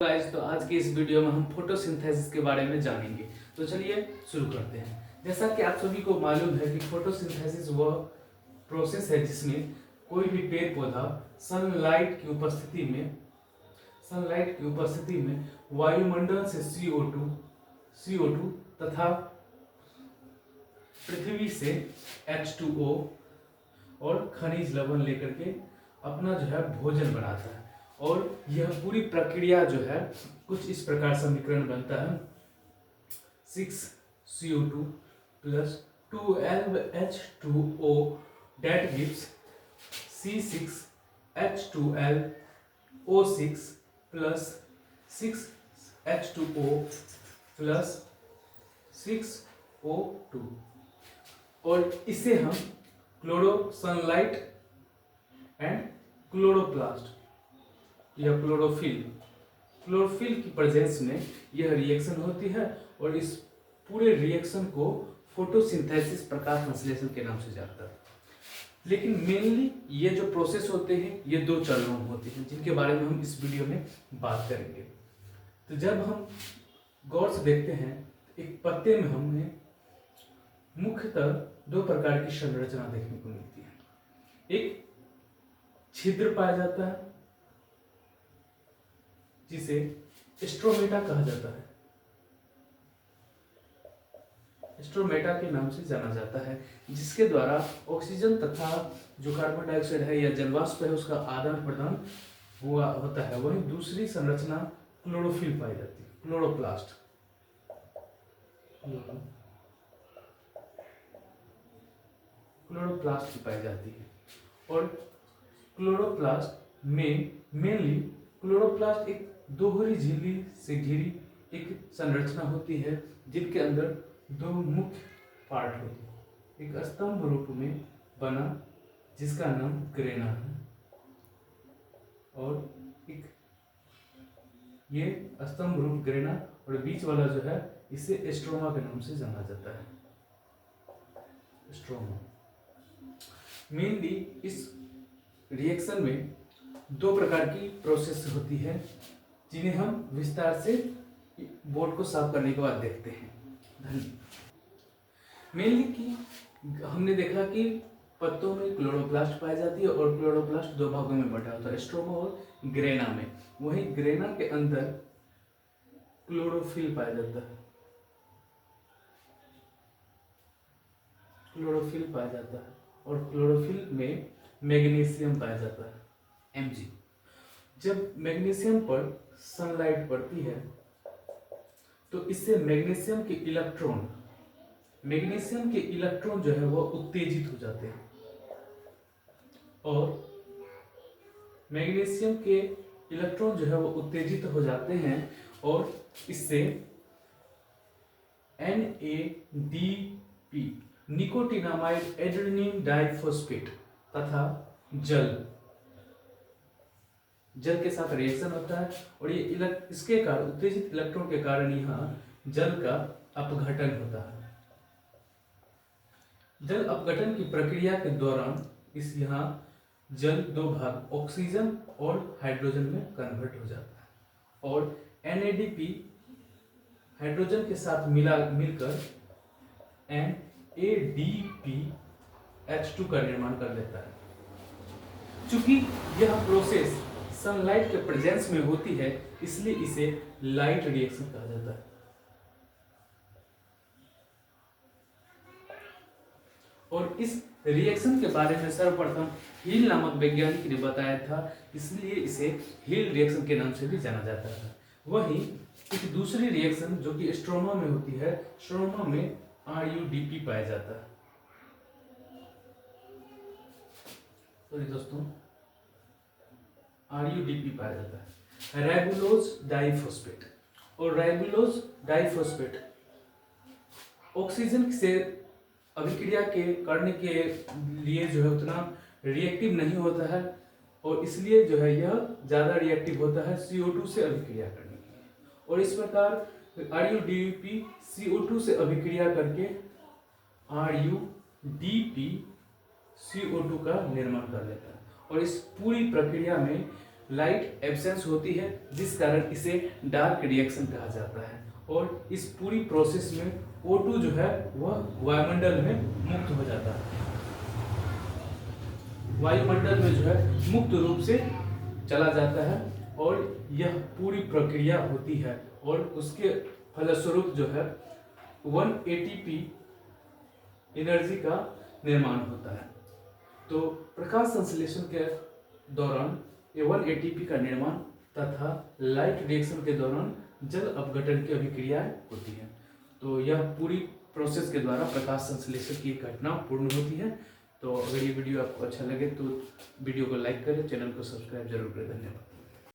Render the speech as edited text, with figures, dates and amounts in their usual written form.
Guys, तो आज की इस वीडियो में हम फोटोसिंथेसिस के बारे में जानेंगे। तो चलिए शुरू करते हैं। जैसा कि आप सभी को मालूम है कि फोटोसिंथेसिस वह प्रोसेस है जिसमें कोई भी पेड़ पौधा सनलाइट की उपस्थिति में वायुमंडल से CO2 तथा पृथ्वी से H2O और खनिज लवण लेकर के अपना जो है भोजन बनाता है। और यह पूरी प्रक्रिया जो है कुछ इस प्रकार समीकरण बनता है 6CO2 plus 12H2O that gives C6H12O6 plus 6H2O plus 6O2 और इसे हम क्लोरोसनलाइट एंड क्लोरोप्लास्ट या क्लोरोफिल की प्रेजेंस में यह रिएक्शन होती है और इस पूरे रिएक्शन को फोटोसिंथेसिस प्रकाश संश्लेषण के नाम से जानता है। लेकिन मेनली ये जो प्रोसेस होते हैं ये दो चरणों में होते हैं जिनके बारे में हम इस वीडियो में बात करेंगे। तो जब हम गौर से देखते हैं एक पत्ते में हमें मुख्यतः दो प्रकार की संरचना देखने को मिलती है। एक छिद्र पाया जाता है जिसे स्ट्रोमेटा कहा जाता है, स्ट्रोमेटा के नाम से जाना जाता है, जिसके द्वारा ऑक्सीजन तथा जो कार्बन डाइऑक्साइड है या जलवाष्प है उसका आदान प्रदान होता है। वहीं दूसरी संरचना क्लोरोफिल पाई जाती है, क्लोरोप्लास्ट की पाई जाती है। और क्लोरोप्लास्ट में मेनली क्लोरोप्लास्ट एक दोहरी झिल्ली से घिरी एक संरचना होती है जिनके अंदर दो मुख्य पार्ट होते हैं। एक स्तंभ रूप में बना जिसका नाम ग्रेना है और एक ये स्तंभ रूप ग्रेना और बीच वाला जो है इसे स्ट्रोमा के नाम से जाना जाता है। स्ट्रोमा मेनली इस रिएक्शन में दो प्रकार की प्रोसेस होती है जिन्हें हम विस्तार से बोर्ड को साफ करने के बाद देखते हैं। मेनली कि हमने देखा कि पत्तों में क्लोरोप्लास्ट पाई जाती है और क्लोरोप्लास्ट दो भागों में बंटा होता है, स्ट्रोमा और ग्रेना में। वहीं ग्रेना के अंदर क्लोरोफिल पाया जाता है, और क्लोरोफिल में मैग्नीशियम पाया जाता है, Mg। जब मैग्नीशियम पर सनलाइट पड़ती है तो इससे मैग्नीशियम के इलेक्ट्रॉन जो है वह उत्तेजित हो जाते हैं और मैग्नीशियम के इलेक्ट्रॉन जो है वह उत्तेजित हो जाते हैं और इससे NADP निकोटिनामाइड एड्रेनिन डाइफॉस्फेट तथा जल के साथ रिएक्शन होता है और ये इसके कारण उत्तेजित इलेक्ट्रॉन के कारण यहाँ जल का अपघटन होता है। जल अपघटन की प्रक्रिया के दौरान इस यहाँ जल दो भाग ऑक्सीजन और हाइड्रोजन में कन्वर्ट हो जाता है और NADP हाइड्रोजन के साथ मिलकर NADPH2 का निर्माण कर लेता है। चूंकि यह प्रोसेस सनलाइट के प्रेजेंस में होती है इसलिए इसे लाइट रिएक्शन कहा जाता है। और इस रिएक्शन के बारे में सर्वप्रथम हील नामक वैज्ञानिक ने बताया था, इसलिए इसे हील रिएक्शन के नाम से भी जाना जाता है। वहीं एक दूसरी रिएक्शन जो कि स्ट्रोमा में होती है, स्ट्रोमा में RUDP पाया जाता है। RUDP पाया जाता है, राइबुलोज डाइफॉस्फेट। और राइबुलोज डाइफॉस्फेट ऑक्सीजन से अभिक्रिया करने के लिए जो है उतना रिएक्टिव नहीं होता है और इसलिए जो है यह ज्यादा रिएक्टिव होता है CO2 से अभिक्रिया करने के लिए। और इस प्रकार RUDP CO2 से अभिक्रिया करके RUDP CO2 का निर्माण कर लेता है और इस पूरी प्रक्रिया में लाइट एब्सेंस होती है, जिस कारण इसे डार्क रिएक्शन कहा जाता है। और इस पूरी प्रोसेस में O2 जो है वह वायुमंडल में मुक्त हो जाता है, वायुमंडल में जो है मुक्त रूप से चला जाता है, और यह पूरी प्रक्रिया होती है और उसके फलस्वरूप जो है 1 ATP एनर्जी का निर्माण होता है। तो प्रकाश संश्लेषण के दौरान ये 1 ATP का निर्माण तथा लाइट रिएक्शन के दौरान जल अपघटन की अभिक्रियाएं होती हैं। तो यह पूरी प्रोसेस के द्वारा प्रकाश संश्लेषण की घटना पूर्ण होती है। तो अगर ये वीडियो आपको अच्छा लगे तो वीडियो को लाइक करें, चैनल को सब्सक्राइब जरूर करें। धन्यवाद।